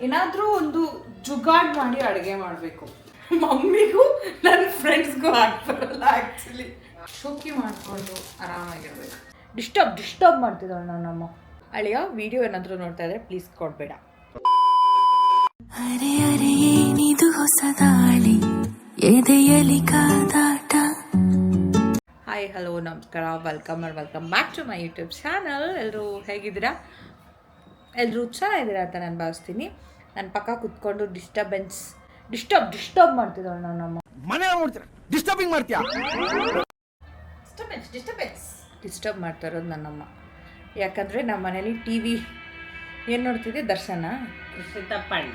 ಏನಾದರೂ ಒಂದು ಜುಗಾಡ್ ಮಾಡಿ ಅಡುಗೆ ಮಾಡಬೇಕು. ಮಮ್ಮಿಗೂ ನನ್ನ ಫ್ರೆಂಡ್ಸ್ಗೂ ಆಗ್ತಾರಲ್ಲ ಆ್ಯಕ್ಚುಲಿ ಶೋಕಿ ಮಾಡಿಕೊಂಡು ಆರಾಮಾಗಿರ್ಬೇಕು. ಡಿಸ್ಟರ್ಬ್ ಮಾಡ್ತಿದ್ದಾಳೆ ನನ್ನಮ್ಮ. ಅಳಿಯ ವಿಡಿಯೋ ಏನಾದರೂ ನೋಡ್ತಾ ಇದ್ರೆ ಪ್ಲೀಸ್ ಕೊಡಬೇಡ. ಅರೆ ಅರೆ ಏನಿದು ಹೊಸ ದಾಳಿ ಎದೆಯಲಿ ಕಾದಾಟ. ಹಾಯ್ ಹಲೋ ನಮಸ್ಕಾರ, welcome back to my YouTube channel. ಎಲ್ಲರೂ ಹೇಗಿದ್ದೀರಾ? ಎಲ್ಲರೂ ಚೆನ್ನಾಗಿದ್ದೀರಾ ಅಂತ ನಾನು ಭಾವಿಸ್ತೀನಿ. ನನ್ನ ಪಕ್ಕ ಕುತ್ಕೊಂಡು ಡಿಸ್ಟರ್ಬ್ ಮಾಡ್ತಿದ್ದಾಳೆ ನನ್ನಮ್ಮ. ಡಿಸ್ಟರ್ಬ್ ಮಾಡ್ತಾ ಇರೋದು ನನ್ನಮ್ಮ. ಯಾಕಂದರೆ ನಮ್ಮ ಮನೇಲಿ ಟಿ ವಿ ಏನು ನೋಡ್ತಿದ್ದೆ, ದರ್ಶನ ಕೃಷಿತಾ ಪಾಂಡ.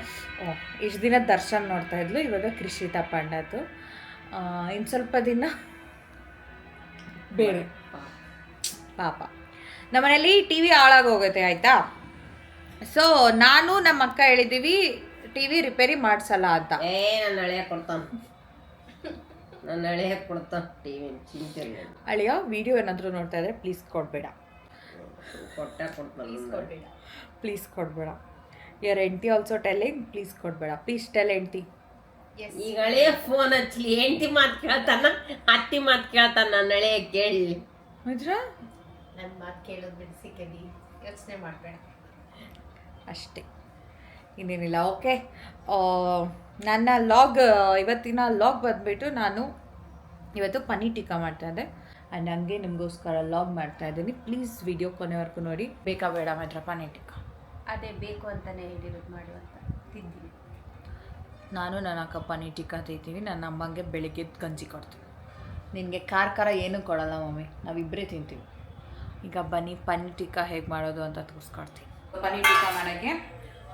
ಇಷ್ಟು ದಿನ ದರ್ಶನ್ ನೋಡ್ತಾ ಇದ್ಲು, ಇವಾಗ ಕೃಷಿತಾ ಪಾಂಡದು. ಇನ್ನು ಸ್ವಲ್ಪ ದಿನ ಬೇರೆ ಪಾಪ. ನಮ್ಮನೇಲಿ ಟಿ ವಿ ಹಾಳಾಗೋಗುತ್ತೆ ಆಯಿತಾ. ಸೊ ನಾನು ನಮ್ಮ ಅಕ್ಕ ಹೇಳಿದ್ದೀವಿ ಟಿ ವಿ ರಿಪೇರಿ ಮಾಡಿಸಲ್ಲ ಅಂತ. ನನ್ನ ಹಳೆಯ ಕೊಡ್ತಾನ ಟಿವಿ ಚಿಂತೆ. ಅಳಿಯ ವಿಡಿಯೋ ಏನಾದರೂ ನೋಡ್ತಾ ಇದ್ರೆ ಪ್ಲೀಸ್ ಕೊಡಬೇಡ. ಪ್ಲೀಸ್ ಕೊಡಬೇಡ. ಯರ್ ಎಂಟಿ ಆಲ್ಸೋ ಟೆಲ್ಲಿಂಗ್ ಪ್ಲೀಸ್ ಕೊಡಬೇಡ. ಪ್ಲೀಸ್ ಟೆಲ್ ಎಂಟಿ. ಈಗ ಹಳೆಯ ಫೋನ್ ಹಚ್ಚಲಿ, ಹೆಂಡತಿ ಮಾತು ಕೇಳ್ತಾನ, ಅತ್ತಿ ಮಾತು ಕೇಳ್ತಾನ. ನನ್ನ ಹಳೆಯ ಕೇಳಿ ನನ್ನ ಮಾತು ಕೇಳೋದು ಬಿಡಿಸಿಕೆದಿ ಯೋಚನೆ ಮಾಡಬೇಡ ಅಷ್ಟೇ, ಇನ್ನೇನಿಲ್ಲ. ಓಕೆ, ನನ್ನ ಇವತ್ತಿನ ಲಾಗ್ ಬಂದುಬಿಟ್ಟು ನಾನು ಇವತ್ತು ಪನ್ನೀರ್ ಟಿಕ್ಕಾ ಮಾಡ್ತಾಯಿದ್ದೆ ಆ್ಯಂಡ್ ಹಂಗೆ ನಿಮಗೋಸ್ಕರ ಲಾಗ್ ಮಾಡ್ತಾಯಿದ್ದೀನಿ. ಪ್ಲೀಸ್ ವಿಡಿಯೋ ಕೊನೆವರೆಗೂ ನೋಡಿ. ಬೇಕಾ ಬೇಡ ಮಾತ್ರ ಪನ್ನೀರ್ ಟಿಕ್ಕಾ? ಅದೇ ಬೇಕು ಅಂತಲೇ ಹೇಳಿರೋದು ಮಾಡು ಅಂತ ತಿಂತೀನಿ. ನಾನು ನನ್ನ ಅಕ್ಕ ಪನ್ನೀರ್ ಟಿಕ್ಕಾ ತಿಂತೀವಿ. ನನ್ನ ಅಮ್ಮಂಗೆ ಬೆಳಿಗ್ಗೆ ಗಂಜಿ ಕೊಡ್ತೀವಿ. ನಿನಗೆ ಖಾರ ಏನೂ ಕೊಡಲ್ಲ ಮಮ್ಮಿ, ನಾವಿಬ್ಬರೇ ತಿಂತೀವಿ. ಈಗ ಬನ್ನಿ ಪನ್ನೀರ್ ಟಿಕ್ಕಾ ಹೇಗೆ ಮಾಡೋದು ಅಂತ ತೋರಿಸ್ಕೊಡ್ತೀನಿ. ಪನ್ನೀರ್ ಟಿಕ್ಕಾ ಮಾಡೋಕ್ಕೆ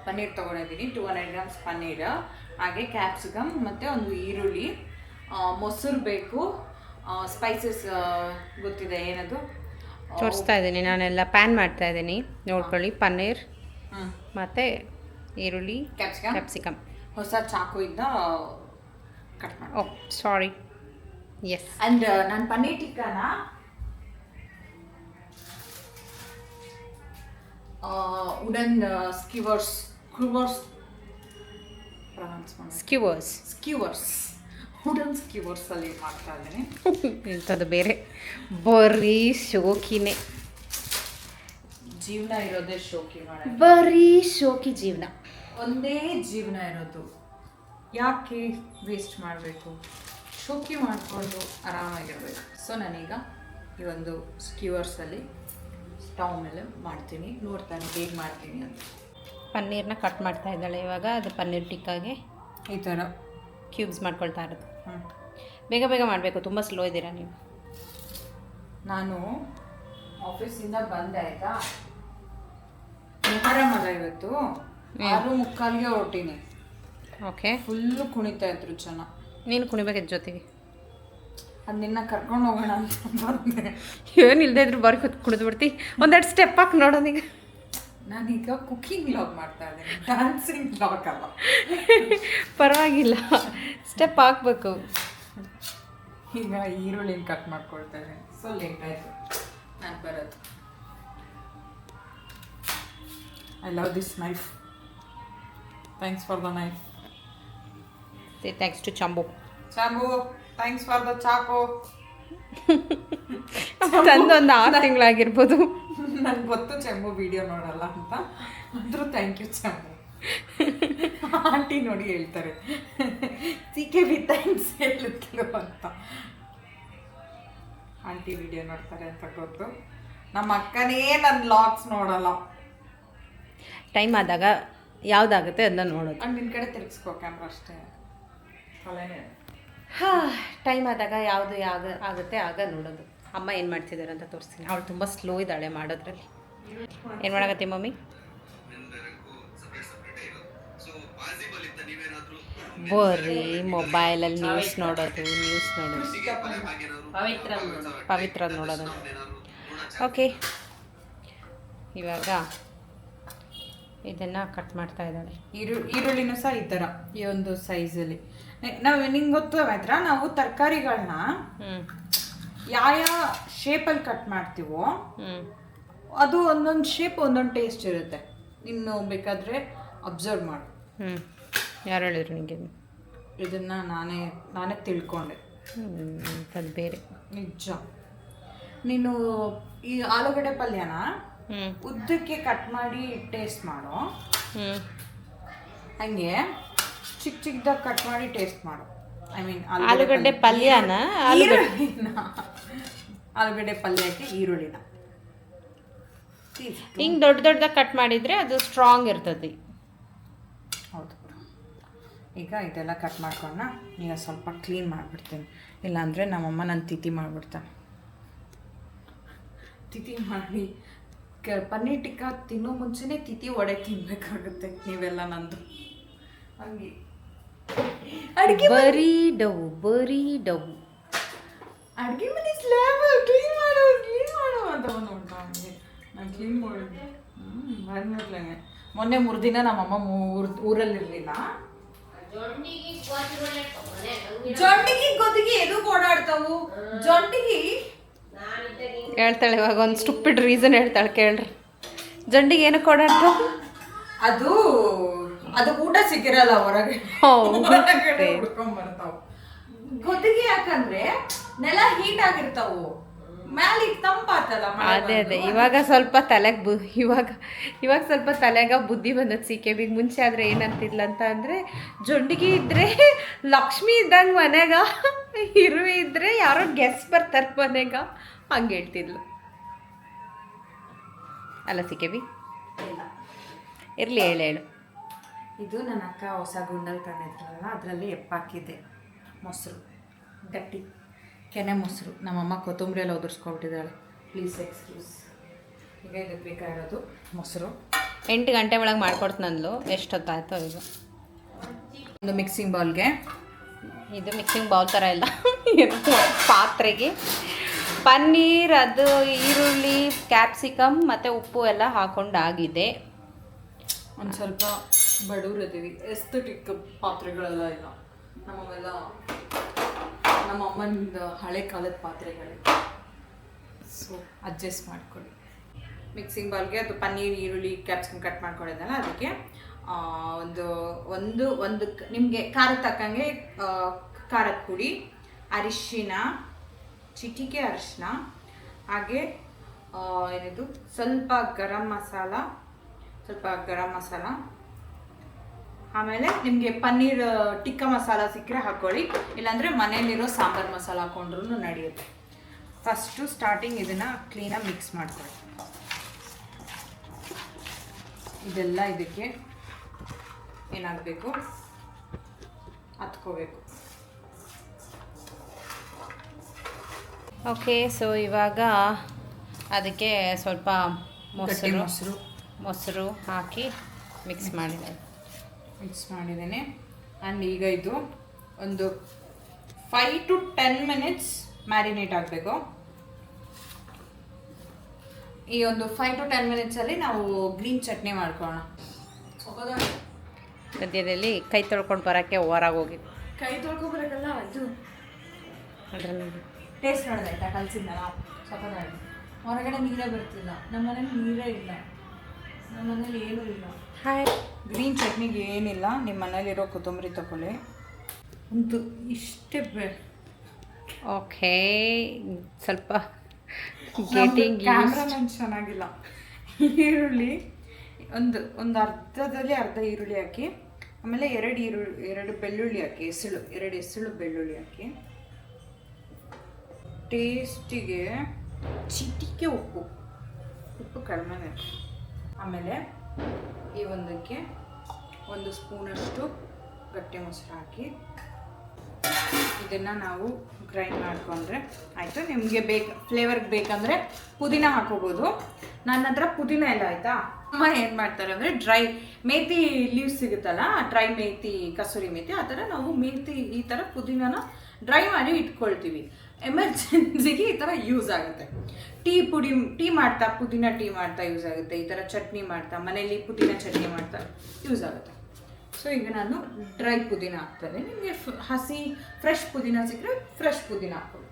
ಪನ್ನೀರ್ ತೊಗೊಂಡಿದ್ದೀನಿ, 200 ಗ್ರಾಮ್ಸ್ ಪನ್ನೀರ್, ಹಾಗೆ ಕ್ಯಾಪ್ಸಿಕಮ್ ಮತ್ತು ಒಂದು ಈರುಳ್ಳಿ, ಮೊಸರು ಬೇಕು, ಸ್ಪೈಸಸ್ ಗೊತ್ತಿದೆ ಏನದು ತೋರಿಸ್ತಾ ಇದ್ದೀನಿ. ನಾನೆಲ್ಲ ಪ್ಯಾನ್ ಮಾಡ್ತಾ ಇದ್ದೀನಿ, ನೋಡ್ಕೊಳ್ಳಿ. ಪನ್ನೀರ್ ಮತ್ತು ಈರುಳ್ಳಿ, ಕ್ಯಾಪ್ಸಿಕಮ್. ಹೊಸ ಚಾಕುಯಿಂದ ಕಟ್ ಮಾಡಿ. ಓ ಸಾರಿ, ಎಸ್. ಆ್ಯಂಡ್ ನಾನು ಪನ್ನೀರ್ ಟಿಕ್ಕಾನ ವುಡನ್ ಸ್ಕ್ಯೂವರ್ಸ್ ವುಡನ್ ಸ್ಕ್ಯೂವರ್ಸಲ್ಲಿ ಮಾಡ್ತಾ ಇದ್ದೀನಿ. ಇಂಥದ್ದು ಬೇರೆ ಬರೀ ಶೋಕಿನೇ. ಜೀವನ ಇರೋದೇ ಶೋಕಿ ಮಾಡೋದು, ಬರೀ ಶೋಕಿ ಜೀವನ. ಒಂದೇ ಜೀವನ ಇರೋದು, ಯಾಕೆ ವೇಸ್ಟ್ ಮಾಡಬೇಕು? ಶೋಕಿ ಮಾಡಿಕೊಂಡು ಆರಾಮಾಗಿರಬೇಕು. ಸೊ ನಾನೀಗ ಈ ಒಂದು ಸ್ಕ್ಯೂವರ್ಸಲ್ಲಿ ಸ್ಟವ್ ಮೇಲೆ ಮಾಡ್ತೀನಿ, ನೋಡ್ತಾನೆ ಹೇಗೆ ಮಾಡ್ತೀನಿ ಅಂತ. ಪನ್ನೀರ್ನ ಕಟ್ ಮಾಡ್ತಾ ಇದ್ದಾಳೆ ಇವಾಗ. ಅದು ಪನ್ನೀರ್ ಟಿಕ್ಕಾಗೆ ಈ ಥರ ಕ್ಯೂಬ್ಸ್ ಮಾಡ್ಕೊಳ್ತಾ ಇರೋದು. ಬೇಗ ಬೇಗ ಮಾಡಬೇಕು, ತುಂಬ ಸ್ಲೋ ಇದ್ದೀರಾ ನೀವು. ನಾನು ಆಫೀಸಿಂದ ಬಂದೆ ಆಯಿತಾ, ಮೊಹರಂ ಅಲ್ಲ ಇವತ್ತು, 6:45ಗೆ ಹೊರಟೀನಿ. ಓಕೆ, ಫುಲ್ಲು ಕುಣಿತಾ ಇದ್ರು ಜನ. ನೀನು ಕುಣಿಬೇಕಿತ್ತು ಜೊತೆಗೆ. ಅದು ನಿನ್ನ ಕರ್ಕೊಂಡು ಹೋಗೋಣ ಅಂತ ಬಂದೆ. ಏನು ಇಲ್ಲದೆ ಇದ್ರು ಬರೀ ಕುಣಿದು ಬಿಡ್ತಿ. ಒಂದೆರಡು ಸ್ಟೆಪ್ ಹಾಕಿ ನೋಡೋದೀಗ. ನಾನೀಗ ಕುಕ್ಕಿಂಗ್ ವ್ಲಾಗ್ ಮಾಡ್ತಾ ಇದ್ದೀನಿ, ಡ್ಯಾನ್ಸಿಂಗ್ ವ್ಲಾಗ್ ಅಲ್ಲ. ಪರವಾಗಿಲ್ಲ, ಸ್ಟೆಪ್ ಹಾಕ್ಬೇಕು. ಈಗ ಈರುಳ್ಳಿನ ಕಟ್ ಮಾಡ್ಕೊಳ್ತಾ ಇದ್ದೀನಿ. ಸೊ ಲೇಟ್ ಆಯಿತು ನಾನು ಬರೋದು. I love this knife. Thanks for the knife. Thanks to Chambu. Thanks for the ಚಾಕು. ತಂದೊಂದು 6 ತಿಂಗಳಾಗಿರ್ಬೋದು. ನನಗೆ ಗೊತ್ತು ಚೆಂಬು ವಿಡಿಯೋ ನೋಡಲ್ಲ ಅಂತ, ಅಂದರೂ ಥ್ಯಾಂಕ್ ಯು ಚೆಂಬು. ಆಂಟಿ ನೋಡಿ ಹೇಳ್ತಾರೆ CKB ಥ್ಯಾಂಕ್ಸ್ ಹೇಳಿದ್ರು ಅಂತ. ಆಂಟಿ ವಿಡಿಯೋ ನೋಡ್ತಾರೆ ಅಂತ ಗೊತ್ತು. ನಮ್ಮ ಅಕ್ಕನೇ ನನ್ನ ಲಾಗ್ಸ್ ನೋಡಲ್ಲ. ಟೈಮ್ ಆದಾಗ ಯಾವುದಾಗುತ್ತೆ ಅದನ್ನ ನೋಡೋದು. ಅಂಡ್ ನಿನ್ನ ಕಡೆ ತಿರ್ಗಿಸ್ಕೋ ಕ್ಯಾಮ್ರಾ ಅಷ್ಟೇ. ಟೈಮ್ ಆದಾಗ ಯಾವುದು ಆಗುತ್ತೆ ಆಗ ನೋಡೋದು. ಅಮ್ಮ ಏನು ಮಾಡ್ತಿದ್ದಾರೆ ಅಂತ ತೋರಿಸ್ತೀನಿ. ಅವಳು ತುಂಬ ಸ್ಲೋ ಇದ್ದಾಳೆ ಮಾಡೋದ್ರಲ್ಲಿ. ಏನು ಮಾಡಕತ್ತಿ ಮಮ್ಮಿ? ಬರೀ ಮೊಬೈಲಲ್ಲಿ ನ್ಯೂಸ್ ನೋಡೋದು. ಪವಿತ್ರ ನೋಡೋದು. ಓಕೆ, ಇವಾಗ ಇದನ್ನು ಕಟ್ ಮಾಡ್ತಾ ಇದ್ದಾಳೆ. ಈರುಳ್ಳಿನೂ ಸಹ ಈ ಥರ ಈ ಒಂದು ಸೈಜಲ್ಲಿ. ನಾವು ನಿಂಗೆ ಗೊತ್ತು ಮಾತ್ರ, ನಾವು ತರಕಾರಿಗಳನ್ನ ಯಾವ ಶೇಪಲ್ಲಿ ಕಟ್ ಮಾಡ್ತೀವೋ ಅದು ಒಂದೊಂದು ಶೇಪ್ ಒಂದೊಂದು ಟೇಸ್ಟ್ ಇರುತ್ತೆ. ಇನ್ನು ಬೇಕಾದರೆ ಅಬ್ಸರ್ವ್ ಮಾಡು. ಹ್ಞೂ ಯಾರು ಹೇಳಿದ್ರು ನಿಮಗೆ? ಇದನ್ನು ನಾನೇ ತಿಳ್ಕೊಂಡೆ. ಅದು ಬೇರೆ ನಿಜ. ನೀನು ಈ ಆಲೂಗಡ್ಡೆ ಪಲ್ಯನ ಉದ್ದಕ್ಕೆ ಕಟ್ ಮಾಡಿ ಟೇಸ್ಟ್ ಮಾಡು, ಹಂಗೆ ಚಿಕ್ಕ ಚಿಕ್ಕದಾಗಿ ಕಟ್ ಮಾಡಿ ಟೇಸ್ಟ್ ಮಾಡು. ಐ ಮೀನ್ ಆಲೂಗಡ್ಡೆ ಪಲ್ಯನ ಆಲೂಗಡ್ಡೆ ಪಲ್ಯಕ್ಕೆ ಈರುಳ್ಳಿನ ಹಿಂಗೆ ದೊಡ್ಡ ದೊಡ್ಡದಾಗಿ ಕಟ್ ಮಾಡಿದರೆ ಅದು ಸ್ಟ್ರಾಂಗ್ ಇರ್ತದೆ. ಹೌದು. ಈಗ ಇದೆಲ್ಲ ಕಟ್ ಮಾಡ್ಕೊಂಡ ಈಗ ಸ್ವಲ್ಪ ಕ್ಲೀನ್ ಮಾಡಿಬಿಡ್ತೀನಿ, ಇಲ್ಲಾಂದರೆ ನಮ್ಮಮ್ಮ ನನ್ನ ತಿಥಿ ಮಾಡಿಬಿಡ್ತಾನೆ. ತಿಥಿ ಮಾಡಿ ಪನ್ನೀರ್ ಟಿಕ್ಕಾ ತಿನ್ನೋ ಮುಂಚೆನೇ ತಿಥಿ ವಡೆ ತಿನ್ನಬೇಕಾಗುತ್ತೆ ನೀವೆಲ್ಲ. ನಂದು ಹಂಗೆ ಅಡುಗೆ ಬರೀ ಅಡುಗೆ ಮನೆ ಸ್ಲ್ಯಾಬ್ ಕ್ಲೀನ್ ಮಾಡು ಅಂತ ನೋಡ್ತಾ ಹಂಗೆ ನಾನು ಕ್ಲೀನ್ ಮಾಡಿದ್ದೆ. ಬಂದ್ಬಿಟ್ಲಂಗೆ ಮೊನ್ನೆ 3 ದಿನ ನಮ್ಮಮ್ಮ ಊರಲ್ಲಿರಲಿಲ್ಲ. ಜೊಂಡಿಗೆ ಗೊತ್ತಿಗೆ ಎದು ಓಡಾಡ್ತಾವು. ಜೊಂಡಿಗೆ ಹೇಳ್ತಾಳೆ ಇವಾಗ ಒಂದು ಸ್ಟುಪಿಡ್ ರೀಸನ್ ಹೇಳ್ತಾಳೆ ಕೇಳ್ರಿ. ಜೊಂಡಿಗೆ ಏನಕ್ಕೆ ಓಡಾಡ್ತಾವ? ಅದು ಊಟ ಸಿಕ್ಕಿರಲ್ಲ, ಹೊರಗಡೆ ಹುಡ್ಕೊಂಡ್ಬರ್ತಾವ. ಗೊತ್ತಿಗೆ ಯಾಕಂದ್ರೆ ನೆಲ ಹೀಟ್ ಆಗಿರ್ತಾವು, ಮ್ಯಾಲೆ ತಂಪಾತಲ್ಲ. ಅದೇ ಇವಾಗ ಸ್ವಲ್ಪ ತಲೆಗೆ ಇವಾಗ ಸ್ವಲ್ಪ ತಲೆಗ ಬುದ್ಧಿ ಬಂದದ್ದು ಸಿಕೆಬಿಗೆ. ಮುಂಚೆ ಆದರೆ ಏನಂತಿದ್ಲ ಅಂತ ಅಂದರೆ, ಜೊಂಡಿಗೆ ಇದ್ದರೆ ಲಕ್ಷ್ಮಿ ಇದ್ದಂಗೆ ಮನೆಗ, ಇರುವೆ ಇದ್ದರೆ ಯಾರೋ ಗೆಸ್ಟ್ ಬರ್ತಾರೆ ಮನೆಗ, ಹಂಗೆ ಹೇಳ್ತಿದ್ಲು ಅಲ್ಲ ಸಿಕೆಬಿ? ಇರಲಿ ಹೇಳು. ಇದು ನನ್ನ ಅಕ್ಕ ಹೊಸ ಗುಂಡಲ್ ತಂದಿದ್ರಲ್ಲ, ಅದರಲ್ಲಿ ಎಪ್ಪಾಕಿದ್ದೆ ಮೊಸರು, ಗಟ್ಟಿ ಕೆನೆ ಮೊಸರು. ನಮ್ಮಮ್ಮ ಕೊತ್ತಂಬರಿ ಎಲ್ಲ ಉದುರಿಸ್ಕೊಬಿಟ್ಟಿದ್ದಾಳೆ, ಪ್ಲೀಸ್ ಎಕ್ಸ್ಕ್ಯೂಸ್. ಈಗ ಇದಕ್ಕೆ ಬೇಕಾಗಿರೋದು ಮೊಸರು. 8 ಗಂಟೆ ಒಳಗೆ ಮಾಡ್ಕೊಡ್ತೀನಂದ್ಲು. ಎಷ್ಟೊತ್ತಾಯ್ತು ಈಗ? ಒಂದು ಮಿಕ್ಸಿಂಗ್ ಬೌಲ್ಗೆ, ಇದು ಮಿಕ್ಸಿಂಗ್ ಬೌಲ್ ಥರ ಇಲ್ಲ, ಪಾತ್ರೆಗೆ ಪನ್ನೀರ್, ಅದು ಈರುಳ್ಳಿ, ಕ್ಯಾಪ್ಸಿಕಮ್ ಮತ್ತು ಉಪ್ಪು ಎಲ್ಲ ಹಾಕೊಂಡಾಗಿದೆ. ಒಂದು ಸ್ವಲ್ಪ ಬಡವ್ರದೀವಿ, ಎಸ್ಥೆಟಿಕ್ ಪಾತ್ರೆಗಳೆಲ್ಲ ಇಲ್ಲ ನಮ್ಮವೆಲ್ಲ, ನಮ್ಮ ಅಮ್ಮನಿಂದ ಹಳೆ ಕಾಲದ ಪಾತ್ರೆಗಳು. ಸೊ ಅಡ್ಜಸ್ಟ್ ಮಾಡ್ಕೊಳ್ಳಿ. ಮಿಕ್ಸಿಂಗ್ ಬೌಲ್ಗೆ ಅದು ಪನ್ನೀರ್, ಈರುಳ್ಳಿ, ಕ್ಯಾಪ್ಸಿಕಮ್ ಕಟ್ ಮಾಡ್ಕೊಂಡಿದ್ದಲ್ಲ, ಅದಕ್ಕೆ ಒಂದು ನಿಮಗೆ ಖಾರ ತಕ್ಕಂಗೆ ಖಾರದ ಪುಡಿ, ಅರಿಶಿನ, ಚಿಟಿಕೆ ಅರಿಶಿನ, ಹಾಗೆ ಏನಿದು ಸ್ವಲ್ಪ ಗರಂ ಮಸಾಲ, ಆಮೇಲೆ ನಿಮಗೆ ಪನ್ನೀರ್ ಟಿಕ್ಕಾ ಮಸಾಲ ಸಿಕ್ಕರೆ ಹಾಕ್ಕೊಳ್ಳಿ, ಇಲ್ಲಾಂದರೆ ಮನೇಲಿರೋ ಸಾಂಬಾರು ಮಸಾಲ ಹಾಕೊಂಡ್ರೂ ನಡೆಯುತ್ತೆ. ಫಸ್ಟು ಸ್ಟಾರ್ಟಿಂಗ್ ಇದನ್ನು ಕ್ಲೀನಾಗಿ ಮಿಕ್ಸ್ ಮಾಡ್ಕೊಳ್ಳಿ. ಇದೆಲ್ಲ ಇದಕ್ಕೆ ಏನಾಗಬೇಕು, ಹತ್ಕೋಬೇಕು. ಓಕೆ, ಸೊ ಇವಾಗ ಅದಕ್ಕೆ ಸ್ವಲ್ಪ ಮೊಸರು ಹಾಕಿ ಮಿಕ್ಸ್ ಮಾಡಿದ್ದೇನೆ. ಆ್ಯಂಡ್ ಈಗ ಇದು ಒಂದು 5 to 10 minutes ಮ್ಯಾರಿನೇಟ್ ಆಗಬೇಕು. ಈ ಒಂದು 5 to 10 minutesಲ್ಲಿ ನಾವು ಗ್ರೀನ್ ಚಟ್ನಿ ಮಾಡ್ಕೊಳ್ಳೋಣ. ಮಧ್ಯದಲ್ಲಿ ಕೈ ತೊಳ್ಕೊಂಡು ಬರೋಕ್ಕೆ ಹೊರಗೆ ಹೋಗಿದ್ದು. ಕೈ ತೊಳ್ಕೊಬರಕ್ಕಲ್ಲ, ಅದು ಅದ್ರಲ್ಲಿ ಟೇಸ್ಟ್ ನೋಡೋದಾಯ್ತಾ ಕಲಿಸಿದ್ನಲ್ಲ, ಸಖತ್ತಾಗಿ. ಹೊರಗಡೆ ನೀರೇ ಬರ್ತಿಲ್ಲ, ನಮ್ಮ ಮನೇಲಿ ನೀರೇ ಇಲ್ಲ, ನಮ್ಮ ಮನೇಲಿ ಏನೂ ಇಲ್ಲ. ಹಾಯ್, ಗ್ರೀನ್ ಚಟ್ನಿಗೆ ಏನಿಲ್ಲ, ನಿಮ್ಮ ಮನೇಲಿರೋ ಕೊತ್ತಂಬರಿ ತಗೊಳ್ಳಿ, ಒಂದು ಇಷ್ಟೇ ಓಕೆ. ಸ್ವಲ್ಪ ಕ್ಯಾಮ್ರಾಮನ್ ಚೆನ್ನಾಗಿಲ್ಲ. ಈರುಳ್ಳಿ ಒಂದು ಅರ್ಧದಲ್ಲಿ ಅರ್ಧ ಈರುಳ್ಳಿ ಹಾಕಿ, ಆಮೇಲೆ 2 ಬೆಳ್ಳುಳ್ಳಿ ಹಾಕಿ, ಎರಡು ಎಸಳು ಬೆಳ್ಳುಳ್ಳಿ ಹಾಕಿ, ಟೇಸ್ಟಿಗೆ ಚಿಟಿಕೆ ಉಪ್ಪು ಕಡಿಮೆ, ಆಮೇಲೆ ಈ ಒಂದಕ್ಕೆ 1 ಸ್ಪೂನಷ್ಟು ಗಟ್ಟಿ ಮೊಸರು ಹಾಕಿ ಇದನ್ನು ನಾವು ಗ್ರೈಂಡ್ ಮಾಡಿಕೊಂಡ್ರೆ ಆಯಿತು. ನಿಮಗೆ ಫ್ಲೇವರ್ಗೆ ಬೇಕಂದರೆ ಪುದೀನ ಹಾಕೋಬೋದು. ನನ್ನ ಹತ್ರ ಪುದೀನ ಎಲ್ಲ ಆಯಿತಾ. ಅಮ್ಮ ಏನು ಮಾಡ್ತಾರೆ ಅಂದರೆ ಡ್ರೈ ಮೇಥಿ ಲೀವ್ಸ್ ಸಿಗುತ್ತಲ್ಲ, ಡ್ರೈ ಮೇಥಿ, ಕಸೂರಿ ಮೇಥಿ, ಆ ಥರ ನಾವು ಮೇಥಿ ಈ ಥರ ಪುದೀನನ ಡ್ರೈ ಮಾಡಿ ಇಟ್ಕೊಳ್ತೀವಿ. ಎಮರ್ಜೆನ್ಸಿಗೆ ಈ ಥರ ಯೂಸ್ ಆಗುತ್ತೆ. ಟೀ ಮಾಡ್ತಾ ಪುದೀನ ಟೀ ಮಾಡ್ತಾ ಯೂಸ್ ಆಗುತ್ತೆ. ಈ ಥರ ಚಟ್ನಿ ಮಾಡ್ತಾ ಮನೇಲಿ ಪುದೀನ ಚಟ್ನಿ ಮಾಡ್ತಾ ಯೂಸ್ ಆಗುತ್ತೆ. ಸೊ ಈಗ ನಾನು ಡ್ರೈ ಪುದೀನ ಹಾಕ್ತೇನೆ. ನಿಮಗೆ ಹಸಿ ಫ್ರೆಶ್ ಪುದೀನ ಸಿಕ್ಕರೆ ಫ್ರೆಶ್ ಪುದೀನ ಹಾಕ್ಕೊಳ್ಳಿ.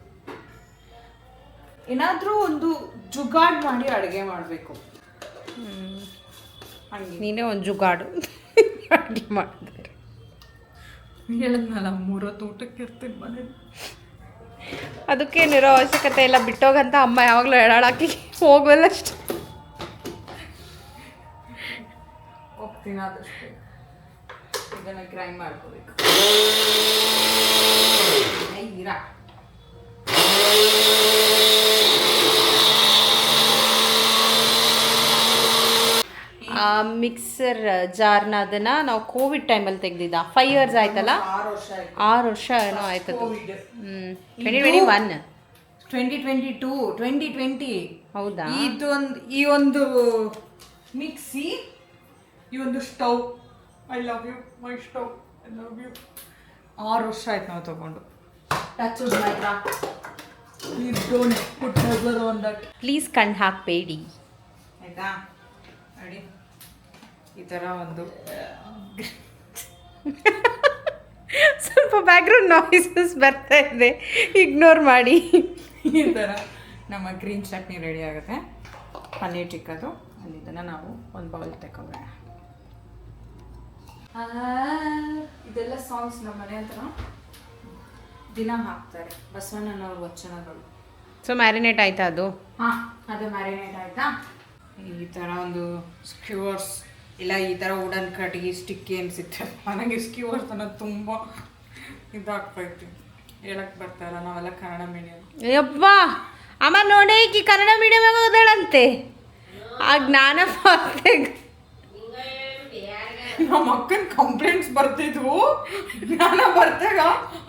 ಏನಾದರೂ ಒಂದು ಜುಗಾಡ್ ಮಾಡಿ ಅಡುಗೆ ಮಾಡಬೇಕು. ನೀನೇ ಒಂದು ಜುಗಾಡು. ಅಡುಗೆ ಮಾಡಿದ್ದಾರೆ. ಹೇಳಿದ್ನಲ್ಲ 3 ಹೊತ್ತು ಊಟಕ್ಕೆ ಇರ್ತೀನಿ ಮನೇಲಿ. ಅದಕ್ಕೇನಿರೋ ಅವಶ್ಯಕತೆ ಇಲ್ಲ, ಬಿಟ್ಟೋಗಂತ ಅಮ್ಮ ಯಾವಾಗಲೂ ಎಳಾಳಾಕಿ ಹೋಗೋಲ್ಲ ಅಷ್ಟು. ಹೋಗ್ತೀನಿ ಆದಷ್ಟು ಇದನ್ನು ಗ್ರೈಂಡ್ ಮಾಡ್ಕೋಬೇಕು. ಇರಾ ಆ ಮಿಕ್ಸರ್ ಜಾರ್ನ ಅದನ್ನು ನಾವು ಕೋವಿಡ್ ಟೈಮಲ್ಲಿ ತೆಗ್ದಿದ್ದ. 5 years ಆಯ್ತಲ್ಲ, 6 ವರ್ಷ ಆಯ್ತು. 6 ವರ್ಷ ಏನೋ ಆಯ್ತದು. ಕೋವಿಡ್ 2021. 2022 2020 ಹೌದಾ? ಈ ಒಂದು ಮಿಕ್ಸಿ, ಈ ಒಂದು stove. I love you my stove, I love you. 6 ವರ್ಷ ಆಯ್ತು ನಾವು ತಗೊಂಡು. ಟಚ್ ಆಯ್ತಾ? ಪ್ಲೀಸ್ ಡೋಂಟ್ ಪುಟ್ ನಜರ್ ಆನ್ ದಟ್. ಪ್ಲೀಸ್ ಕಣ್ಣು ಹಾಕಬೇಡಿ ಆಯ್ತಾ? ನೋಡಿ ಈ ಥರ ಒಂದು ಸ್ವಲ್ಪ ಬ್ಯಾಕ್ಗ್ರೌಂಡ್ ನಾಯ್ಸಸ್ ಬರ್ತಾ ಇದೆ, ಇಗ್ನೋರ್ ಮಾಡಿ. ಈ ಥರ ನಮ್ಮ ಗ್ರೀನ್ ಚಟ್ನಿ ರೆಡಿ ಆಗುತ್ತೆ. ಪನ್ನೀರ್ ಟಿಕ್ಕದು ಅಲ್ಲಿ ಇದನ್ನು ನಾವು ಒಂದು ಬೌಲ್ ತಗೊಳ್ಳೋಣ. ಇದೆಲ್ಲ ಸಾಂಗ್ಸ್ ನಮ್ಮ ಮನೆ ಹತ್ರ ದಿನ ಹಾಕ್ತಾರೆ, ಬಸವಣ್ಣನವ್ರ ವಚನಗಳು. ಸೊ ಮ್ಯಾರಿನೇಟ್ ಆಯ್ತಾ ಅದು? ಹಾಂ, ಅದು ಮ್ಯಾರಿನೇಟ್ ಆಯಿತಾ? ಈ ಥರ ಒಂದು ಸ್ಕ್ಯೂವರ್ಸ್ ಇಲ್ಲ, ಈ ಥರ ವುಡನ್ ಕಟ್ಟಿಗೆ ಸ್ಟಿಕ್ ಏನು ಸಿಗ್ತದೆ. ನನಗೆ ಸ್ಕ್ಯೂವರ್ಸ್ ಅನ್ನೋದು ತುಂಬ ಇದಾಗ್ತಾಯಿತ್ತು, ಹೇಳಕ್ಕೆ ಬರ್ತಾಯಿಲ್ಲ. ನಾವೆಲ್ಲ ಕನ್ನಡ ಮೀಡಿಯಮ್. ಯಪ್ಪ ಅಮ್ಮ ನೋಡಿ, ಈಕಿ ಕನ್ನಡ ಮೀಡಿಯಮ್ಯಾಗ ಓದಾಳಂತೆ. ಆ ಜ್ಞಾನ ನಮ್ಮ ಅಕ್ಕನ ಕಂಪ್ಲೇಂಟ್ಸ್ ಬರ್ತಿದ್ವು. ಜ್ಞಾನ ಬರ್ತಾಗ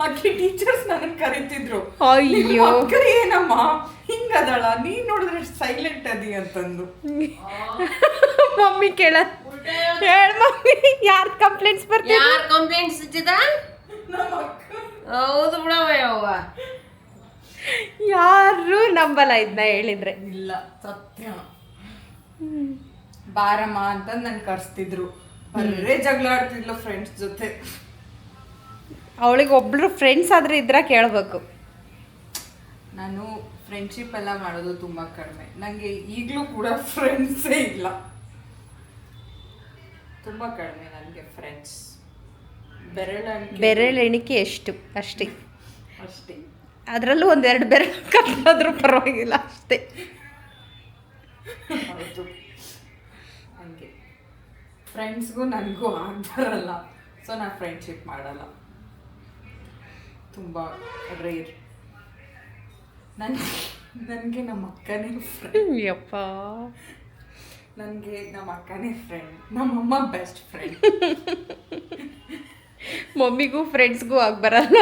ಅಕ್ಕಿ ಟೀಚರ್ಸ್ ನನಗೆ ಕರೀತಿದ್ರು, ಅಯ್ಯೋ ಅಕ್ಕ ಏನಮ್ಮ ಹಿಂಗದಳ, ನೀನ್ ನೋಡಿದ್ರೆ ಸೈಲೆಂಟ್ ಅದಿ ಅಂತಂದು. ಮಮ್ಮಿ ಕೇಳ ಹೇಳ ಮಮ್ಮಿ, ಯಾರ್ದು ಕಂಪ್ಲೇಂಟ್ಸ್ ಬರ್ತೀವಿ? ಯಾರು ಕಂಪ್ಲೇಂಟ್ಸ್ ಇದ್ದಿದ? ನಮ್ಮ ಅಕ್ಕ ಹೌದು ಬಿಡವ ಯವ್ವ. ಯಾರು ನಂಬಲ್ಲ ಇದನ್ನ ಹೇಳಿದ್ರೆ. ಇಲ್ಲ, ಸತ್ಯ. ಬಾರಮ್ಮ ಅಂತ ನನ್ ಕರ್ಸ್ತಿದ್ರು. ಬರ್ರೇ ಜಗಳ ಆಡ್ತಿದ್ಲು ಫ್ರೆಂಡ್ಸ್ ಜೊತೆ. ಅವಳಿಗೆ ಒಬ್ರು ಫ್ರೆಂಡ್ಸ್ ಆದ್ರೆ ಇದ್ರ ಕೇಳಬೇಕು. ನಾನು ಫ್ರೆಂಡ್ಶಿಪ್ ಎಲ್ಲ ಮಾಡೋದು ತುಂಬ ಕಡಿಮೆ. ನನಗೆ ಈಗಲೂ ಕೂಡ ಫ್ರೆಂಡ್ಸೇ ಇಲ್ಲ, ತುಂಬ ಕಡಿಮೆ ನನಗೆ ಫ್ರೆಂಡ್ಸ್. ಬೆರಳೆಣಿಕೆ ಎಷ್ಟು ಅಷ್ಟೇ. ಅಷ್ಟೇ. ಅದರಲ್ಲೂ 1-2 ಬೆರಳು ಕಟ್ಟಾದ್ರೂ ಪರವಾಗಿಲ್ಲ ಅಷ್ಟೇ. ಹೌದು, ಹಂಗೆ ಫ್ರೆಂಡ್ಸ್ಗೂ ನನಗೂ ಆಗ್ಬರಲ್ಲ. ಸೊ ನಾನು ಫ್ರೆಂಡ್ಶಿಪ್ ಮಾಡಲ್ಲ, ತುಂಬ ರೇರ್. ನನಗೆ ನಮ್ಮ ಅಕ್ಕನೇ ಫ್ರೆಂಡ್. ಯಪ್ಪ, ನನಗೆ ನಮ್ಮ ಅಕ್ಕನೇ ಫ್ರೆಂಡ್, ನಮ್ಮಮ್ಮ ಬೆಸ್ಟ್ ಫ್ರೆಂಡ್. ಮಮ್ಮಿಗೂ ಫ್ರೆಂಡ್ಸ್ಗೂ ಆಗ್ಬರಲ್ಲ.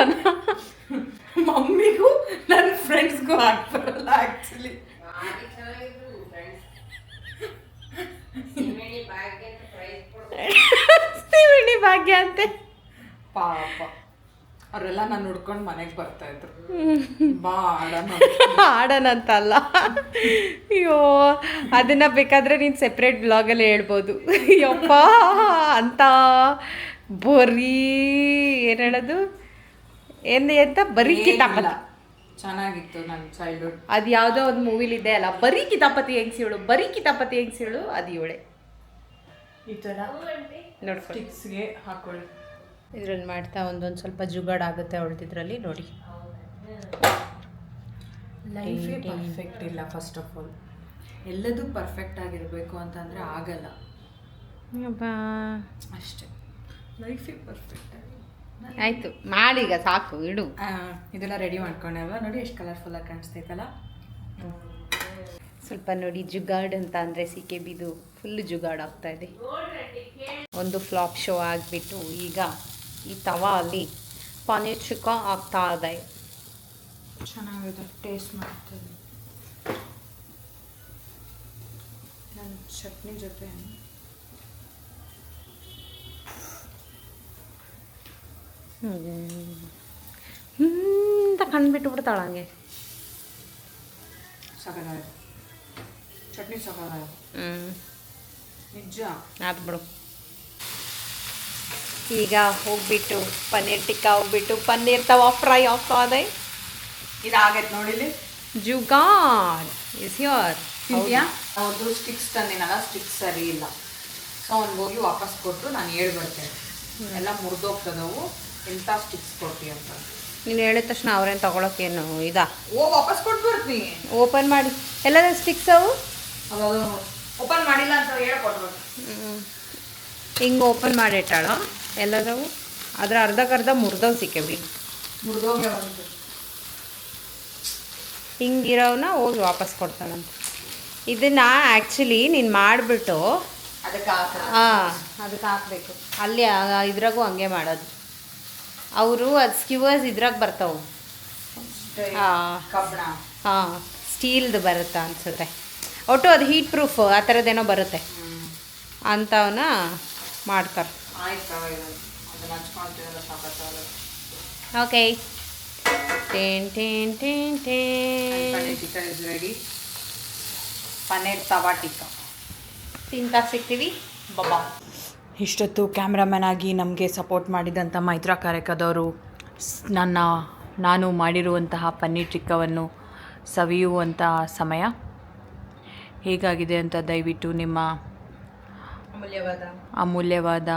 ಮಮ್ಮಿಗೂ ನನ್ನ ಫ್ರೆಂಡ್ಸ್ಗೂ ಆಗ್ಬರಲ್ಲ ಆ್ಯಕ್ಚುಲಿ. ಸ್ತೀವಿಣಿ ಭಾಗ್ಯ ಅಂತೆ ಪಾಪ ಅವರೆಲ್ಲ ನಾನು ಹುಡ್ಕೊಂಡು ಮನೆಗೆ ಬರ್ತಾ ಇದ್ರು. ಬಾ ಆಡೋಣ ಆಡೋಣಂತಲ್ಲ. ಅಯ್ಯೋ, ಅದನ್ನ ಬೇಕಾದ್ರೆ ನೀನು ಸೆಪ್ರೇಟ್ ಬ್ಲಾಗಲ್ಲಿ ಹೇಳ್ಬೋದು. ಯಪ್ಪ ಅಂತ ಬರೀ ಏನು ಹೇಳೋದು, ಎಂತ ಬರೀ ಕಿತಾಪತಿ. ಚೆನ್ನಾಗಿತ್ತು ನನ್ನ ಚೈಲ್ಡ್ಹುಡ್. ಅದು ಯಾವುದೋ ಒಂದು ಮೂವಿಲಿದೆ ಅಲ್ಲ, ಬರೀ ಕಿತಾಪತಿ ಹೆಂಗ್ಸಿಳು, ಬರೀ ಕಿತಾಪತಿ ಹೆಂಗ್ಸಿಳು, ಅದು ಇವಳೆ. ಈ ಥರ ನೋಡ್ಕೊಳ್ಳಿ, ಸ್ಟಿಕ್ಸ್ಗೆ ಹಾಕೊಳ್ಳಿ. ಇದ್ರಲ್ಲಿ ಮಾಡ್ತಾ ಒಂದೊಂದು ಸ್ವಲ್ಪ ಜುಗಾಡಾಗುತ್ತೆ ಅವಳದಿದ್ರಲ್ಲಿ. ನೋಡಿ, ಲೈಫೇ ಪರ್ಫೆಕ್ಟ್ ಇಲ್ಲ. ಫಸ್ಟ್ ಆಫ್ ಆಲ್ ಎಲ್ಲದೂ ಪರ್ಫೆಕ್ಟ್ ಆಗಿರಬೇಕು ಅಂತಂದರೆ ಆಗಲ್ಲ ಅಷ್ಟೇ. ಲೈಫೇ ಪರ್ಫೆಕ್ಟ್ ಆಗಿ ಆಯಿತು, ಮಾಡೀಗ ಸಾಕು, ಇಡು. ಇದೆಲ್ಲ ರೆಡಿ ಮಾಡ್ಕೊಂಡಲ್ವ, ನೋಡಿ ಎಷ್ಟು ಕಲರ್ಫುಲ್ಲಾಗಿ ಕಾಣಿಸ್ತೈತಲ್ಲ. ಸ್ವಲ್ಪ ನೋಡಿ, ಜುಗಾಡ್ ಅಂತ ಅಂದರೆ ಸಿಕೆಬಿದು ಫುಲ್ ಜುಗಾಡ್ ಆಗ್ತಾ ಇದೆ. ಒಂದು ಫ್ಲಾಪ್ ಶೋ ಆಗಿಬಿಟ್ಟು ಈಗ ಈ ತವಾ ಅಲ್ಲಿ ಪನ್ನೀರ್ ಚಿಕ್ಕ ಆಗ್ತಾ ಇದೆ. ಚೆನ್ನಾಗಿದೆ, ಟೇಸ್ಟ್ ಮಾಡ್ತೀನಿ. ನನ್ನ ಚಟ್ನಿ ಜೊತೆ ಅಂತ ಕಂಡುಬಿಟ್ಟು ಬಿಡ್ತಾಳೆ ಹಂಗೆ. ಸಗದಾಯಿತು ಚಟ್ನಿ, ಸಗದಾಯಿತು ನಿಜ. ಆಯ್ತು ಬಿಡು. ಈಗ ಹೋಗ್ಬಿಟ್ಟು ಪನ್ನೀರ್ ಟಿಕ್ಕ ಹೋಗ್ಬಿಟ್ಟು ಪನ್ನೀರ್ ತವಾ ಫ್ರೈ ಆಗ್ತಾದೆ. ಇದಾಗೈತೆ ನೋಡಿಲಿ. Jugaad is your. ತಿಂತೀಯಾ? ಅವ್ರದ್ದು ಸ್ಟಿಕ್ಸ್ ತಂದಿನಲ್ಲ, ಸ್ಟಿಕ್ಸ್ ಸರಿ ಇಲ್ಲ. ಸೊ ಅವ್ನಿಗೋಗಿ ವಾಪಸ್ ಕೊಟ್ಟು ನಾನು ಹೇಳ್ಬರ್ತೇನೆ ಎಲ್ಲ ಮುರಿದೋಗ್ತದವು ಎಂಥ ಸ್ಟಿಕ್ಸ್ ಕೊಡ್ತೀವಿ ಅಂತ. ನೀನು ಹೇಳಿದ ತಕ್ಷಣ ಅವ್ರೇನು ತಗೊಳಕ್ಕೇನು ಇದಾ? ವಾಪಸ್ ಕೊಟ್ಟು ಬರ್ತೀನಿ. ಓಪನ್ ಮಾಡಿ ಎಲ್ಲದ ಸ್ಟಿಕ್ಸ್ ಅವು ಓಪನ್ ಮಾಡಿಲ್ಲ ಅಂತ ಹೇಳ್ಕೊಟ್ರು. ಹಿಂಗೆ ಓಪನ್ ಮಾಡಿಟ್ಟಾಳ ಎಲ್ಲದವು. ಅದ್ರ ಅರ್ಧಕ್ಕರ್ಧ ಮುರಿದವು ಸಿಕ್ಕವಿ. ಮುರಿದೋಗ್ಯ ಹಿಂಗಿರೋವನ್ನ ಹೋಗಿ ವಾಪಸ್ ಕೊಡ್ತಾನಂತ. ಇದನ್ನು ಆ್ಯಕ್ಚುಲಿ ನೀನು ಮಾಡಿಬಿಟ್ಟು ಅದಕ್ಕೆ ಅದಕ್ಕೆ ಹಾಕಬೇಕು. ಅಲ್ಲಿ ಇದ್ರಾಗೂ ಹಂಗೆ ಮಾಡೋದು. ಅವರು ಅದು ಸ್ಕ್ಯೂವರ್ಸ್ ಇದ್ರಾಗ ಬರ್ತಾವೆ. ಕಬ್ಬಣ ಹಾಂ, ಸ್ಟೀಲ್ದು ಬರುತ್ತಾ ಅನ್ಸುತ್ತೆ. ಒಟ್ಟು ಅದು ಹೀಟ್ ಪ್ರೂಫ್ ಆ ಥರದ್ದೇನೋ ಬರುತ್ತೆ. ಅಂಥವನ್ನ ಮಾಡ್ತಾರೆ. ಆಯ್ತು ಅದನ್ನ ಹಚ್ಕೊಳ್ತೀವಲ್ಲ ಸಾಕಾಗ್ತದೆ. ಓಕೆ. ಟೇನ್ ಟೇನ್ ಟೇನ್ ಟೇನ್. Tikka is ready. ಪನ್ನೀರ್ ತವಾ ಟಿಕ್ಕಾ ತಿಂತಾ ಸಿಗ್ತೀವಿ. ಬಾಬಾ. ಇಷ್ಟೊತ್ತು ಕ್ಯಾಮ್ರಾಮನ್ ಆಗಿ ನಮಗೆ ಸಪೋರ್ಟ್ ಮಾಡಿದಂಥ ಮೈತ್ರಾ ಕಾರ್ಯಕದವರು ನಾನು ಮಾಡಿರುವಂತಹ ಪನ್ನೀರ್ ಟಿಕ್ಕವನ್ನು ಸವಿಯುವಂತಹ ಸಮಯ ಹೇಗಾಗಿದೆ ಅಂತ ದಯವಿಟ್ಟು ನಿಮ್ಮ ಅಮೂಲ್ಯವಾದ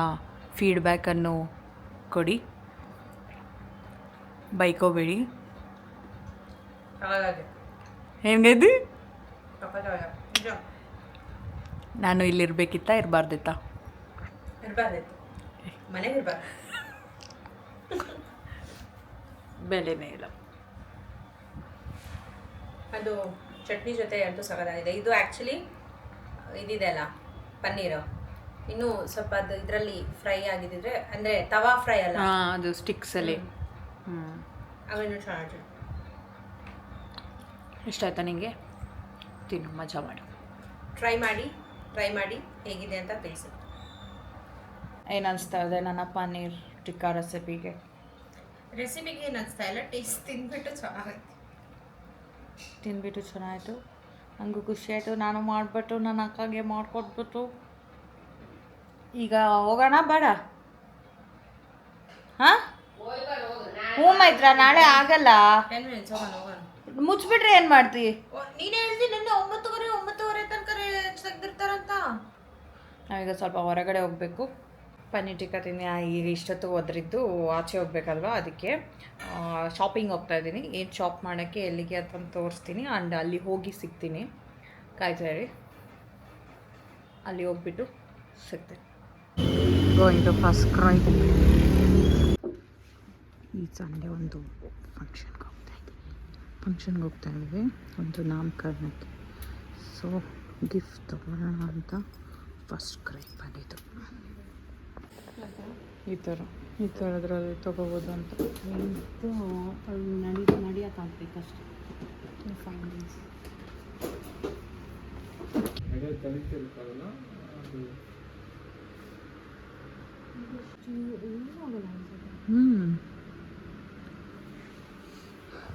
ಫೀಡ್ಬ್ಯಾಕನ್ನು ಕೊಡಿ. ಬೈಕೋಬೇಡಿ. ಹೆಂಗೈತಿ? ನಾನು ಇಲ್ಲಿರ್ಬೇಕಿತ್ತ ಇರಬಾರ್ದಿತ್ತ? ಮನೆಗೆ ಇರಬಾರ್ದು. ಬೆಲೆನೇ ಇಲ್ಲ. ಅದು ಚಟ್ನಿ ಜೊತೆ ಅಂತೂ ಸಗದಾಗಿದೆ. ಇದು ಆ್ಯಕ್ಚುಲಿ ಇದಿದೆ ಅಲ್ಲ ಪನ್ನೀರು, ಇನ್ನೂ ಸ್ವಲ್ಪ ಅದು ಇದರಲ್ಲಿ ಫ್ರೈ ಆಗಿದ್ದಿದ್ರೆ, ಅಂದರೆ ತವಾ ಫ್ರೈ ಅಲ್ಲ, ಅದು ಸ್ಟಿಕ್ಸಲ್ಲಿ. ಅವೇನು ಚೆನ್ನಾಗಿ. ಇಷ್ಟ ಆಯ್ತಾ ನಿಮಗೆ? ತಿನ್ನು, ಮಜಾ ಮಾಡಿ. ಟ್ರೈ ಮಾಡಿ ಹೇಗಿದೆ ಅಂತ ತಿಳಿಸಿ. ಏನು ಅನಿಸ್ತಾ ಇದೆ ನನ್ನ ಪನ್ನೀರ್ ಟಿಕ್ಕಾ ರೆಸಿಪಿಗೆ ಏನು ಅನಿಸ್ತಾ ಇಲ್ಲ, ಟೇಸ್ಟ್ ತಿಂದ್ಬಿಟ್ಟು ಚೆನ್ನಾಯಿತು. ನನಗೂ ಖುಷಿ ಆಯಿತು. ನಾನು ಮಾಡಿಬಿಟ್ಟು ನನ್ನ ಅಕ್ಕಗೆ ಮಾಡಿಕೊಟ್ಬಿಟ್ಟು ಈಗ ಹೋಗೋಣ ಬೇಡ? ಹಾಂ, ಹ್ಞೂ ಮೈತ್ರ, ನಾಳೆ ಆಗಲ್ಲ. ಮುಚ್ಚಿಬಿಟ್ರೆ ಏನು ಮಾಡ್ತೀವಿ? ನೀನು ಹೇಳ್ತೀನಿ ನೆನ್ನೆ 9:30 ತನಕ ತೆಗ್ದಿರ್ತಾರಂತ. ನಾವೀಗ ಸ್ವಲ್ಪ ಹೊರಗಡೆ ಹೋಗಬೇಕು. ಪನ್ನೀರ್ ಟಿಕ್ಕಾ ತಿಂದು ಈಗ ಇಷ್ಟೊತ್ತು ಒದರಿದ್ದು ಆಚೆ ಹೋಗ್ಬೇಕಲ್ವ, ಅದಕ್ಕೆ ಶಾಪಿಂಗ್ ಹೋಗ್ತಾ ಇದ್ದೀನಿ. ಏನು ಶಾಪ್ ಮಾಡೋಕ್ಕೆ ಎಲ್ಲಿಗೆ ಅಂತ ತೋರಿಸ್ತೀನಿ. ಆ್ಯಂಡ್ ಅಲ್ಲಿ ಹೋಗಿ ಸಿಗ್ತೀನಿ. ಕಾಯ್ತಾ ಇರಿ, ಅಲ್ಲಿ ಹೋಗ್ಬಿಟ್ಟು ಸಿಗ್ತೀನಿ. Going to FirstCry. ಈ ಸಂಡೇ ಒಂದು ಫಂಕ್ಷನ್ಗೆ ಹೋಗ್ತಾ ಇದ್ದೀವಿ, ಒಂದು ನಾಮಕರಣಕ್ಕೆ. ಸೊ ಗಿಫ್ಟ್ ತೊಗೊಳ್ಳೋಣ ಅಂತ ಫಸ್ಟ್ ಕ್ರೈ ಬಂದಿದ್ದು. ಈ ಥರದ್ರಲ್ಲಿ ತೊಗೋಬೋದು ಅಂತ. ನಡೆಯೋಕ್ಕಾಗಬೇಕಷ್ಟೆ.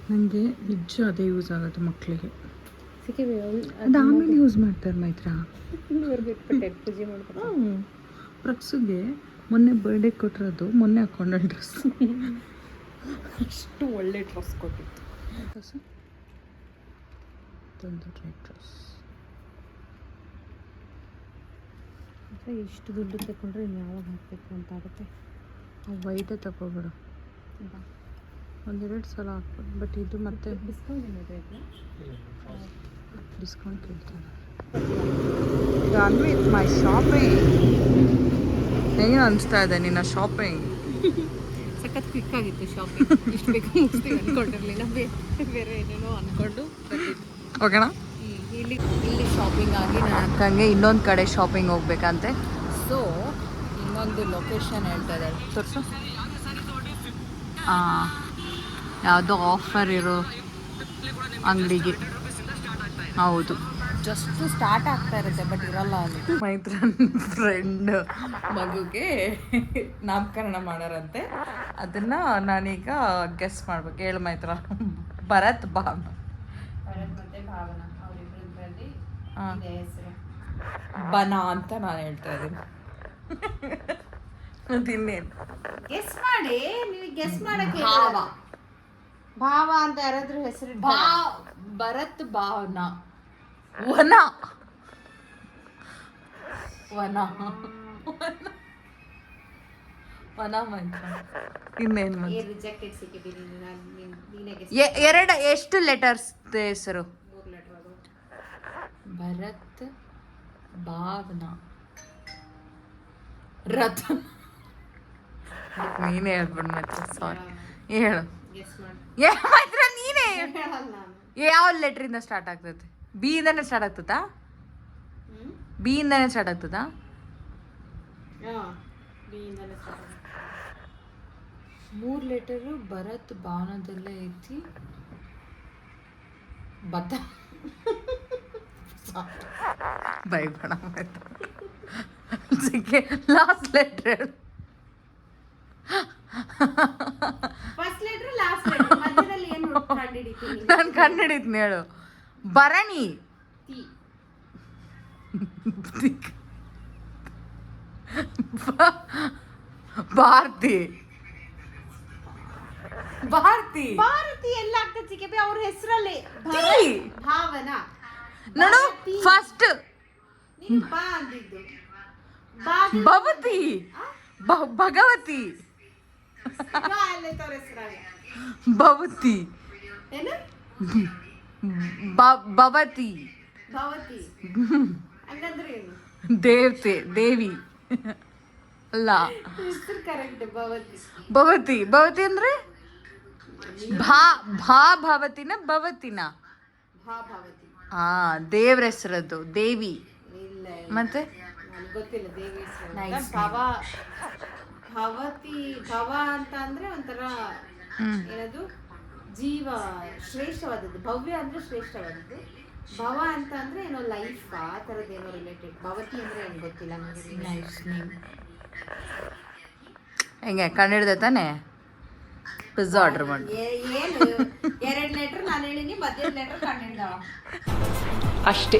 ನನಗೆ ನಿಜ ಅದೇ ಯೂಸ್ ಆಗುತ್ತೆ ಮಕ್ಕಳಿಗೆ. ಅದು ಆಮೇಲೆ ಯೂಸ್ ಮಾಡ್ತಾರೆ ಮೈತ್ರ. ಪೂಜೆ ಮಾಡ್ತಾರೆ. ಪ್ರಕ್ಸುಗೆ ಮೊನ್ನೆ ಬರ್ಡೇ ಕೊಟ್ಟಿರೋದು, ಮೊನ್ನೆ ಹಾಕೊಂಡ ಡ್ರೆಸ್. ಅಷ್ಟು ಒಳ್ಳೆ ಡ್ರೆಸ್ ಕೊಟ್ಟಿತ್ತು. ಒಂದು ರೆಡ್ ಡ್ರೆಸ್. ಇಷ್ಟು ದುಡ್ಡು ತಗೊಂಡ್ರೆ ಇನ್ನು ಯಾವಾಗ ಹಾಕಬೇಕು ಅಂತ ಆಗುತ್ತೆ. ವೈಟೇ ತಗೋಬೇಡ, ಒಂದೆರಡು ಸಲ ಹಾಕ್ಬೋದು. ಬಟ್ ಇದು ಮತ್ತೆ ಡಿಸ್ಕೌಂಟ್ ಕೇಳ್ತಾರೆ. With my shopping. ಹೇಗೆ ಅನಿಸ್ತಾ ಇದೆ ನಿನ್ನ ಶಾಪಿಂಗ್? ಸಖತ್ ಕ್ವಿಕ್ ಆಗಿತ್ತು ಶಾಪಿಂಗ್. ಇಷ್ಟು ಬೇಕು ಮುಗಿಸ್ತೀವಿ ಅಂದ್ಕೊಂಡಿರಲಿಲ್ಲ, ಬೇರೆ ಏನೇನೋ ಅಂದ್ಕೊಂಡು ಓಕೆನಾ? ಇಲ್ಲಿ ಶಾಪಿಂಗ್ ಆಗಿ ನನ್ನ ಅಕ್ಕಂಗೆ ಇನ್ನೊಂದು ಕಡೆ ಶಾಪಿಂಗ್ ಹೋಗ್ಬೇಕಂತೆ. ಸೊ ಇನ್ನೊಂದು ಲೊಕೇಶನ್ ಹೇಳ್ತಾ ಇದ್ದಾರೆ, ತೋರಿಸು. ಯಾವುದೋ ಆಫರ್ ಇರೋ ಅಂಗಡಿಗೆ. ಹೌದು, ಜಸ್ಟ್ ಸ್ಟಾರ್ಟ್ ಆಗ್ತಾ ಇರುತ್ತೆ, ಬಟ್ ಇರಲ್ಲ ಅಲ್ಲಿ. ಮೈತ್ರನ್ ಫ್ರೆಂಡ್ ಮಗುಗೆ ನಾಮಕರಣ ಮಾಡೋರಂತೆ. ಅದನ್ನು ನಾನೀಗ ಗೆಸ್ ಮಾಡ್ಬೇಕು. ಹೇಳು ಮೈತ್ರ. ಭರತ್ ಭಾವನಾ. ಬನ ಅಂತ ನಾನು ಹೇಳ್ತಾ ಇದ್ದೀನಿ. ಮತ್ತಿನ್ನೇನು ಗೆಸ್ ಮಾಡಿ, ನೀವು ಗೆಸ್ ಮಾಡಕ್ಕೆ. ಭಾವ ಅಂತ ಯಾರಾದ್ರೂ ಹೆಸರು? ಭರತ್ ಭಾವನಾ. ವನ ವನ ಮಂತ್ರ ಇನ್ನೇನು ಮಂತ್ರ ರಿಜೆಕ್ಟೆಡ್ ಸಿಕ್ಕಿದೆ ನೀನೇ ಎರಡು ಎಷ್ಟು ಲೆಟರ್ಸ್ ಹೆಸರು 3 ಲೆಟರ್ ಅದು. ಭರತ್ ಭಾವನಾ ರಥ ನೀನೇ ಹೇಳ್ಬಿಡು ಮತ್ತೆ ಸಾರಿ ಹೇಳು ಗೆಸ್ ಮಾಡಿ. ಮಾತ್ರ ನೀನೇ ಹೇಳಲ್ಲ ನಾನು. ಯಾವ ಲೆಟ್ರಿಂದ ಸ್ಟಾರ್ಟ್ ಆಗ್ತದೆ ಬಿ ಇಂದಾನೆ ಸ್ಟಾರ್ಟ್ ಆಗ್ತದಾ ಬಿ ಇಂದಾನೆ ಸ್ಟಾರ್ಟ್ ಆಗ್ತದಾ ಬಿ ಇಂದಲೇ start ಆಗುತ್ತೆ. 3 ಲೆಟರು ಭರತ್ ಭಾವನದಲ್ಲೇ ಐತಿ ಬತ್ತ ಬೈಬೇಡ last letter first letter last letter ಮಧ್ಯದಲ್ಲಿ ಏನು ಕಂಡುಹಿಡಿತೀನಿ? ನಾನು ಕನ್ನಡಿದ್ನ ಹೇಳು ಭರಣಿ ತಿ. ಭಾರತಿ ಭಾರತಿ ಭಾರತಿ ಎಲ್ಲ ಆಗ್ತದೆ ಸಿಕ್ಕಿದೆ ಅವ್ರ ಹೆಸರಲ್ಲಿ ಭಾವನಾ. ನೋಡು ಫಸ್ಟ್ ನೀನು ಬಾ ಅಂದಿದ್ದು ಬಾ ಭವತಿ ಭಗವತಿ ಬಾ ಅಲ್ಲೇ ತೋರ ಹೆಸರಾಗ ಭವತಿ ಏನು ಭವತಿ ಭವತಿ ಹಂಗಂದ್ರೆ ಏನು? ದೇವತೆ ದೇವಿ ಅಲ್ಲ ಹೆಸರು ಕರೆಕ್ಟ್ ಭವತಿ. ಭವತಿ ಭವತಿ ಅಂದ್ರೆ ಭವತಿನ ಭವತಿನ ಭವತಿ ಹಾ ದೇವ್ರ ಹೆಸರದ್ದು ದೇವಿ ಇಲ್ಲ ಮತ್ತೆ ನನಗೆ ಗೊತ್ತಿಲ್ಲ ದೇವಿ ಹೆಸರು. Nice ಭವತಿ ಭವ ಅಂತ ಅಂದ್ರೆ ಒಂಥರ ಏನದು ಜೀವ ಶ್ರೇಷ್ಠವಾದದ್ದು. ಭವ್ಯ ಅಂದ್ರೆ ಶ್ರೇಷ್ಠವಾದದ್ದು. ಭವ ಅಂತ ಅಂದ್ರೆ ಏನೋ ಲೈಫ್ ಆ ಥರದ್ದು ಏನೋ ರಿಲೇಟೆಡ್. ಭವತಿ ಅಂದ್ರೆ ಏನು ಗೊತ್ತಿಲ್ಲ ನನಗೆ. ಹೆಂಗೆ ಕಂಡಿಡ್ದೆ ತಾನೆ ಪಿಜ್ಜಾ ಆರ್ಡರ್ ಮಾಡಿ ಏನು 2 ಲೆಟರ್ ನಾನು ಹೇಳಿನಿ, ಮಧ್ಯದ ಲೆಟರ್ ಕಂಡಿಡ್ದಾವ ಅಷ್ಟೇ.